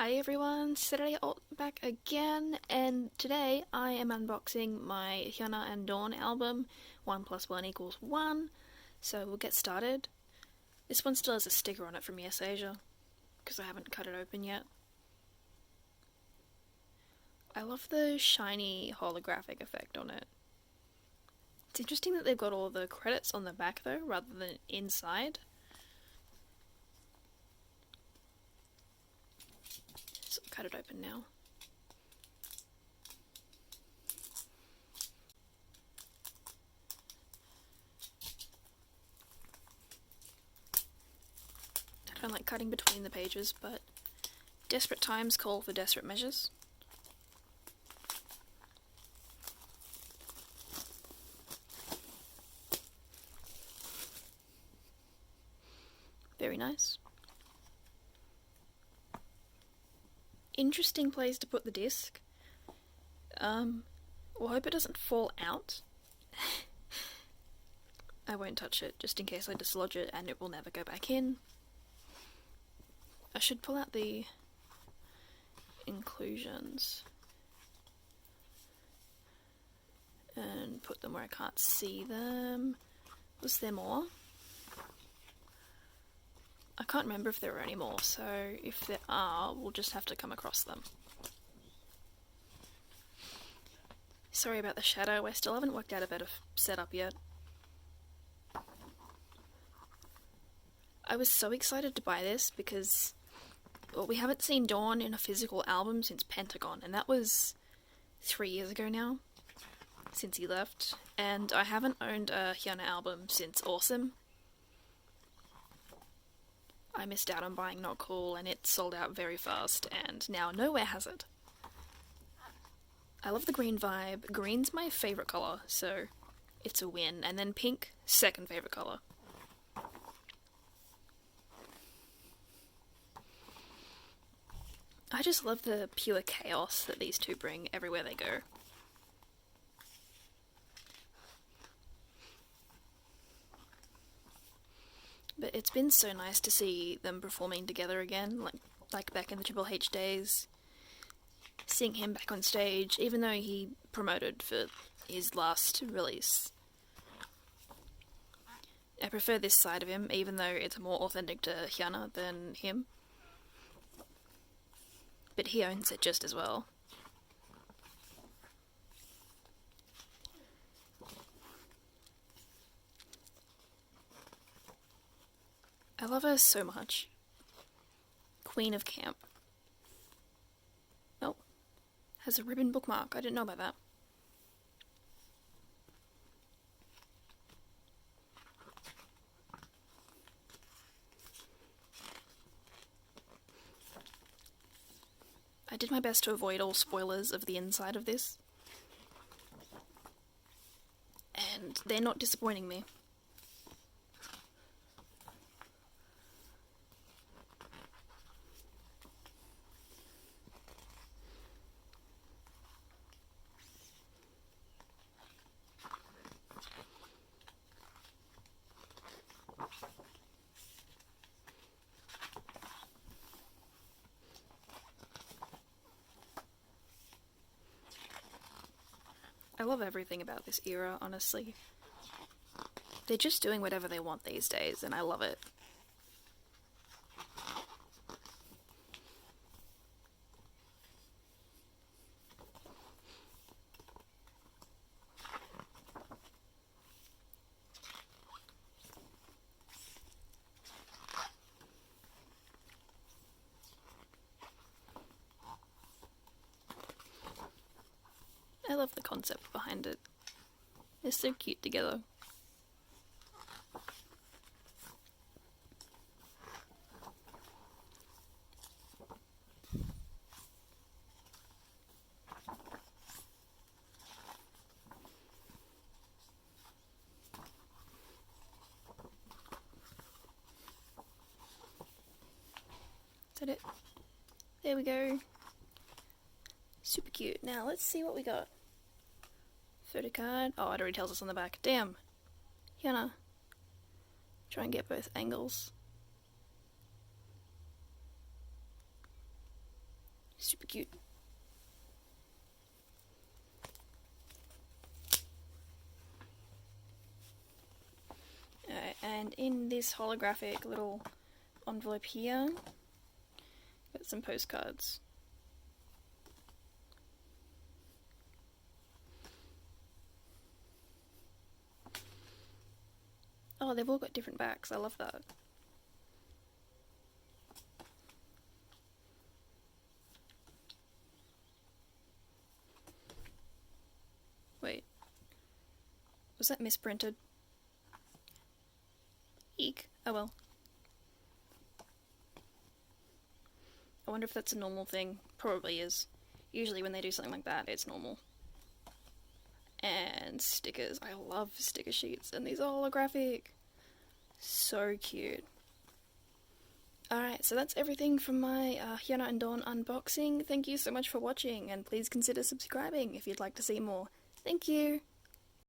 Hi everyone, Saturday.ult back again, and today I am unboxing my Hyuna and Dawn album, 1 plus 1 equals 1, so we'll get started. This one still has a sticker on it from Yes Asia, because I haven't cut it open yet. I love the shiny holographic effect on it. It's interesting that they've got all the credits on the back though, rather than inside. So I'll cut it open now. I don't like cutting between the pages, but desperate times call for desperate measures. Very nice. Interesting place to put the disc. We'll hope it doesn't fall out. I won't touch it, just in case I dislodge it and it will never go back in. I should pull out the inclusions and put them where I can't see them. Was there more? I can't remember if there were any more, so if there are, we'll just have to come across them. Sorry about the shadow, I still haven't worked out a better setup yet. I was so excited to buy this because, well, we haven't seen Dawn in a physical album since Pentagon, and that was 3 years ago now, since he left, and I haven't owned a Hyuna album since Awesome. I missed out on buying Not Cool, and it sold out very fast, and now nowhere has it. I love the green vibe. Green's my favourite colour, so it's a win. And then pink, second favourite colour. I just love the pure chaos that these two bring everywhere they go. But it's been so nice to see them performing together again, like back in the Triple H days. Seeing him back on stage, even though he promoted for his last release. I prefer this side of him, even though it's more authentic to Hyuna than him. But he owns it just as well. I love her so much. Queen of Camp. Oh, has a ribbon bookmark. I didn't know about that. I did my best to avoid all spoilers of the inside of this. And they're not disappointing me. I love everything about this era, honestly. They're just doing whatever they want these days, and I love it. I love the concept behind it. They're so cute together. Is that it? There we go. Super cute. Now let's see what we got. Photo card. Oh, it already tells us on the back. Damn. Hyuna. Try and get both angles. Super cute. And in this holographic little envelope here, got some postcards. Oh, they've all got different backs. I love that. Wait. Was that misprinted? Eek. Oh well. I wonder if that's a normal thing. Probably is. Usually when they do something like that, it's normal. And stickers. I love sticker sheets, and these are holographic. So cute. Alright, so that's everything from my Hyuna and Dawn unboxing. Thank you so much for watching, and please consider subscribing if you'd like to see more. Thank you!